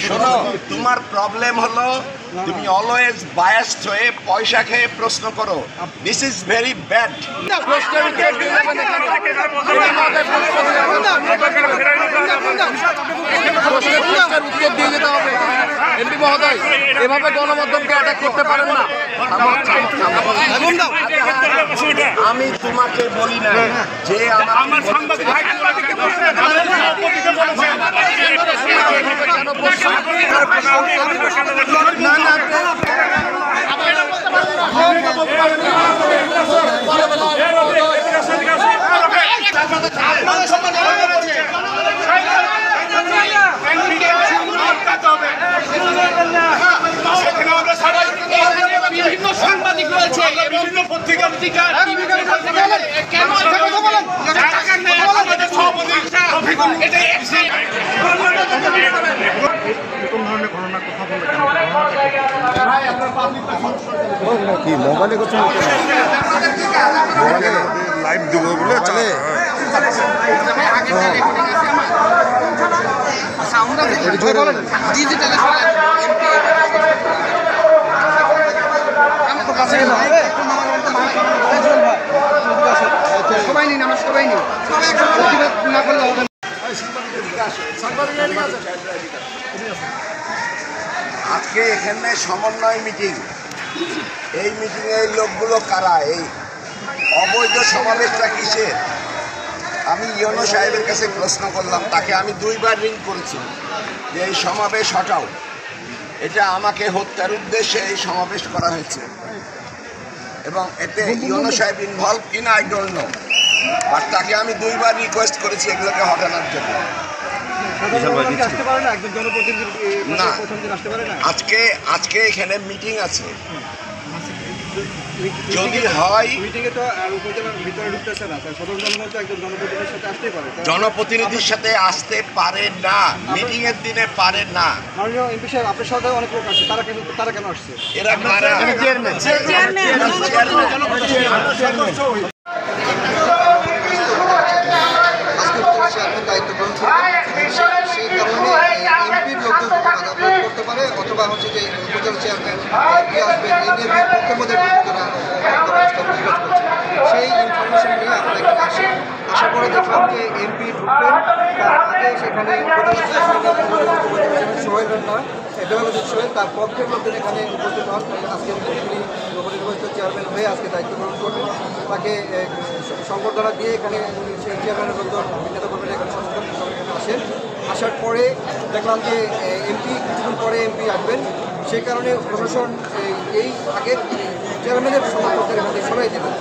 শোনো, তোমার প্রবলেম হলো তুমি অলওয়েজ বায়াসড হয়ে পয়সা খেয়ে প্রশ্ন করো। This is very bad. উত্তর দিয়ে যেতে হবে। এমপি মহোদয়, এভাবে গণমাধ্যমকে অ্যাটাক করতে পারেন না। আমি তোমাকে বলি না যে আমার সাংবাদিক সাংবাদিক রয়েছে বিভিন্ন পত্রিকা কেন কি মোবাইলে করছেন? মোবাইলে লাইভ দেবো বলে সবাই নিন, আমরা সবাই নিই, না করলে হবে। আজকে এখানে সমন্বয় মিটিং। এই মিটিংয়ে এই লোকগুলো কারা? এই অবৈধ সমাবেশটা কিসের? আমি ইউনো সাহেবের কাছে প্রশ্ন করলাম, তাকে আমি 2 বার রিং করেছি যে এই সমাবেশ হটাও, এটা আমাকে হত্যার উদ্দেশ্যে এই সমাবেশ করা হয়েছে এবং এতে ইউনো সাহেব ইনভলভ কিনা আই ডোন্ট নো, বাট তাকে আমি 2 বার রিকোয়েস্ট করেছি এগুলোকে হটানোর জন্য। না, আজকে এখানে মিটিং আছে, যদি হয় জনপ্রতিনিধির সাথে আসতে পারে না, মিটিং এর দিনে পারে না। আপনার সাথে অনেক লোক আছে, তারা কেন আসছে? এরা কারা? দায়িত্ব গ্রহণ করবেন, সেই কারণে এমপির লোকজন করতে পারে, অথবা হচ্ছে যে উপজেলা চেয়ারম্যান আসবেন, এই নিয়ে পক্ষের মধ্যে সেই ইনফরমেশন নিয়ে আমরা এখানে আসি। আসার পরে দেখলাম যে এমপি ঢুকবেন, তার আগে সেখানে সোহেল রান্না ডেভেলপমেন্ট সোহেল, তার পক্ষের লোকজন এখানে উপস্থিত হন। আজকে তিনি নবনির্বাচিত চেয়ারম্যান হয়ে আজকে দায়িত্ব গ্রহণ করবেন, তাকে সংবর্ধনা দিয়ে এখানে সেই চেয়ারম্যানের লোকজন নেতা কর্মীরা এখানে সচেতন এখানে আসেন। আসার পরে দেখলাম যে এমপি কিছুদিন পরে এমপি আসবেন, সেই কারণে প্রশাসন এই আগের চেয়ারম্যানের সমর্থকদের এখানে সরাই দেবেন।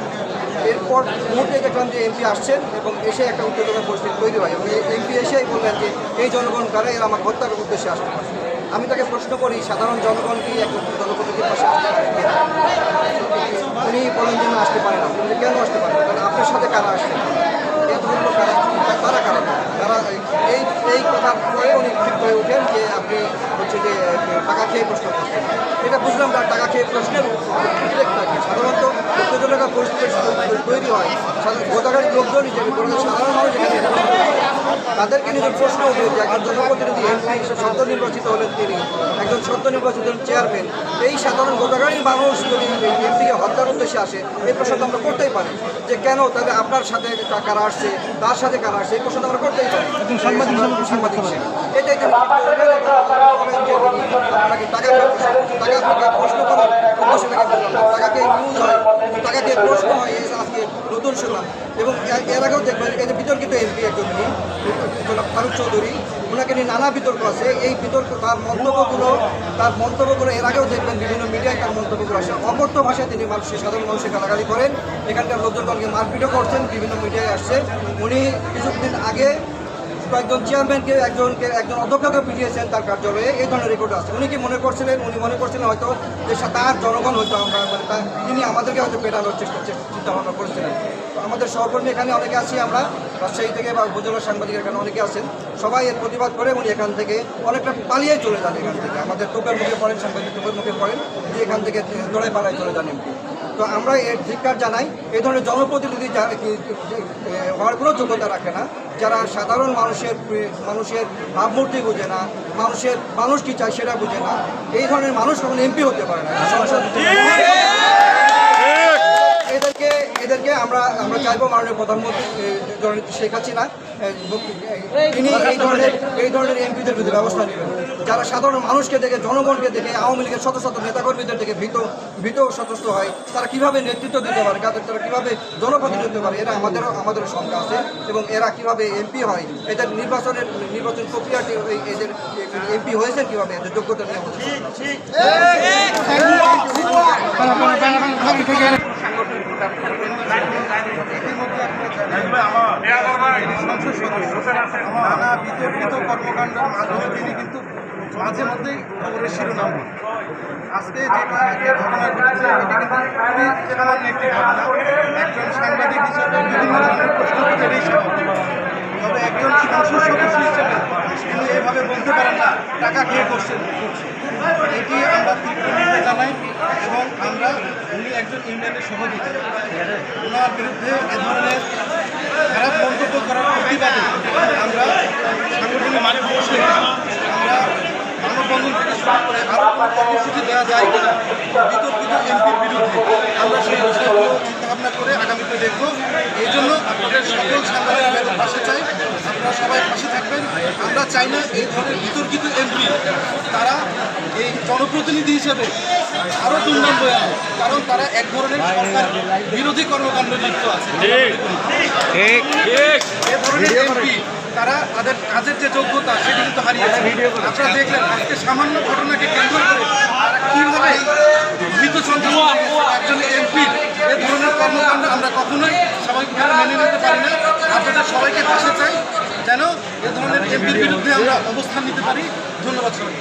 এরপর মুহূর্তে দেখলাম যে এমপি আসছেন এবং এসে একটা উত্তেজনা পরিস্থিতি তৈরি হয় এবং এমপি এসেই বললেন যে এই জনগণ কারা, এরা আমার হত্যার উদ্দেশ্যে আসতে পারে। আমি তাকে প্রশ্ন করি, সাধারণ জনগণ কি একজন জনপ্রতিনিধির পাশে আসতে পারে? উনি বলেন যে না, আসতে পারে না। উনি কেন আসতে পারে না? কারণ আপনার সাথে কারা আসছেন, এত হলো কারা, তারা কারা তারা এই কথার পরে উনি ঠিক হয়ে ওঠেন যে আপনি হচ্ছে যে টাকা খেয়ে প্রশ্ন করছেন। এটা বুঝলাম না, টাকা খেয়ে প্রশ্নের থাকে। সাধারণত উত্তেজনকর পরিস্থিতি তৈরি হয়, গোদাগাড়ি লোকজন হিসেবে সাধারণ মানুষ এখানে তাদেরকে নিজের প্রশ্ন উঠে যে একজন জনপ্রতিনিধি এমপি সদ্য নির্বাচিত হলেন, তিনি একজন সদ্য নির্বাচিত চেয়ারম্যান, এই সাধারণ গোদাগাড়ির মানুষ যদি এমপিকে হত্যার উদ্দেশ্যে আসে, এই প্রশ্নটা আমরা করতেই পারি যে কেন, তাহলে আপনার সাথে কারা আসছে, তার সাথে কারা আসছে, এই প্রশ্নটা আমরা করতেই পারি সাংবাদিক হিসেবে। এটাই আপনাকে টাকা প্রশ্ন করার উদ্দেশ্যে টাকাকে ইউজ হয়, টাকাকে প্রশ্ন হয়, আজকে নতুন শুনলাম। এবং এর আগেও দেখবেন এই যে বিতর্কিত এমপি একজন ফারুক চৌধুরী, ওনাকে নিয়ে নানা বিতর্ক আছে। এই বিতর্ক তার মন্তব্যগুলো এর আগেও দেখবেন বিভিন্ন মিডিয়ায় তার মন্তব্যগুলো আসে, অকথ্য ভাষায় তিনি সাধারণ মানুষের গালাগালি করেন, এখানকার লোকজনকে মারপিটও করছেন, বিভিন্ন মিডিয়ায় আসছে। উনি কিছুদিন আগে কয়েকজন চেয়ারম্যানকে একজন অধ্যক্ষকে পিটিয়েছেন তার কার্যালয়ে, এই ধরনের রেকর্ড আছে। উনি মনে করছিলেন হয়তো যে তার জনগণ হয়তো তিনি আমাদেরকে হয়তো পেটানোর চিন্তা ভাবনা করছিলেন। আমাদের সহকর্মী এখানে অনেকে আছি, আমরা রাজশাহী থেকে বা উপজেলার সাংবাদিক এখানে অনেকে আছেন, সবাই এর প্রতিবাদ করে উনি এখান থেকে অনেকটা পালিয়ে চলে যান এখান থেকে। আমাদের তোপের মুখে পড়েন, সাংবাদিক তোপের মুখে পড়েন যে এখান থেকে দৌড়ায় পালায় চলে যান এমপি। তো আমরা এর ধিক্কার জানাই। এই ধরনের জনপ্রতিনিধি হওয়ার কোনো যোগ্যতা রাখে না, যারা সাধারণ মানুষের ভাবমূর্তি বুঝে না, মানুষ কি চায় সেটা বুঝে না। এই ধরনের মানুষ কখনো এমপি হতে পারে না সংসদ। এদেরকে আমরা চাইবো মাননীয় প্রধানমন্ত্রী জননেত্রী শেখ হাসিনা তিনি এই ধরনের এমপিদের বিরুদ্ধে ব্যবস্থা নেবেন, যারা সাধারণ মানুষকে দেখে, জনগণকে দেখে, আওয়ামী লীগের শত শত নেতাকর্মীদের দেখে ভীত সচেষ্ট হয়। তারা কিভাবে নেতৃত্ব দিতে পারে, তারা কিভাবে জনপ্রতিনিধি হতে পারে, এটা আমাদেরও শঙ্কা আছে। এবং এরা কিভাবে এমপি হয়, এদের নির্বাচন প্রক্রিয়াটি, এদের এমপি হয়েছেন কিভাবে, এদের যোগ্যতা নিয়ে আমাদের নানা বিতর্কিত কর্মকাণ্ডের মাধ্যমে তিনি কিন্তু মাঝে মধ্যেই খবরের শিরোনাম হন। আজকে যে ঘটনা ঘটেছে এটি কিন্তু খুবই সামান্য একটি ঘটনা। একজন সাংবাদিক হিসেবে বিভিন্ন ধরনের প্রশ্ন এটাই স্বাভাবিক। তবে একজন সংসদ সদস্য হিসেবে তিনি এভাবে বলতে পারেন না টাকা খেয়ে করছেন। এটি আমরা তীব্র নিন্দা জানাই এবং উনি একজন ইউনিয়নের সভাপতি, ওনার বিরুদ্ধে এ ধরনের খারাপ মন্তব্য করার প্রতিবাদে আমরা সাংগঠনিক বসে আমরা মানববন্ধন থেকে শুরু করে আরও কোনো কর্মসূচি দেওয়া যায় কিনা বিতর্কিত এমপির বিরুদ্ধে আমরা সেই বিষয়গুলো চিন্তাভাবনা করে আগামীতে দেখব। এই জন্য আপনাদের সকল সাংবাদিকদের পাশে চাই, আপনারা সবাই পাশে থাকবেন। আমরা চাই না এই ধরনের বিতর্কিত এমপি তারা এই জনপ্রতিনিধি হিসেবে আরও দুর্নাম বয়ে আনে, কারণ তারা এক ধরনের সরকার বিরোধী কর্মকাণ্ডে লিপ্ত আছে। এ ধরনের এমপি তারা তাদের কাজের যে যোগ্যতা সেটি কিন্তু হারিয়েছে। আপনারা দেখলেন আজকে সামান্য ঘটনাকে কেন্দ্র করে তারা কীভাবে মৃত সন্ত্রাস একজন এমপি এ ধরনের কর্মকাণ্ড আমরা কখনোই স্বাভাবিকভাবে মেনে নিতে পারি না। আপনাদের সবাইকে পাশে চাই যেন এ ধরনের এমপির বিরুদ্ধে আমরা অবস্থান নিতে পারি। ধন্যবাদ সবাই।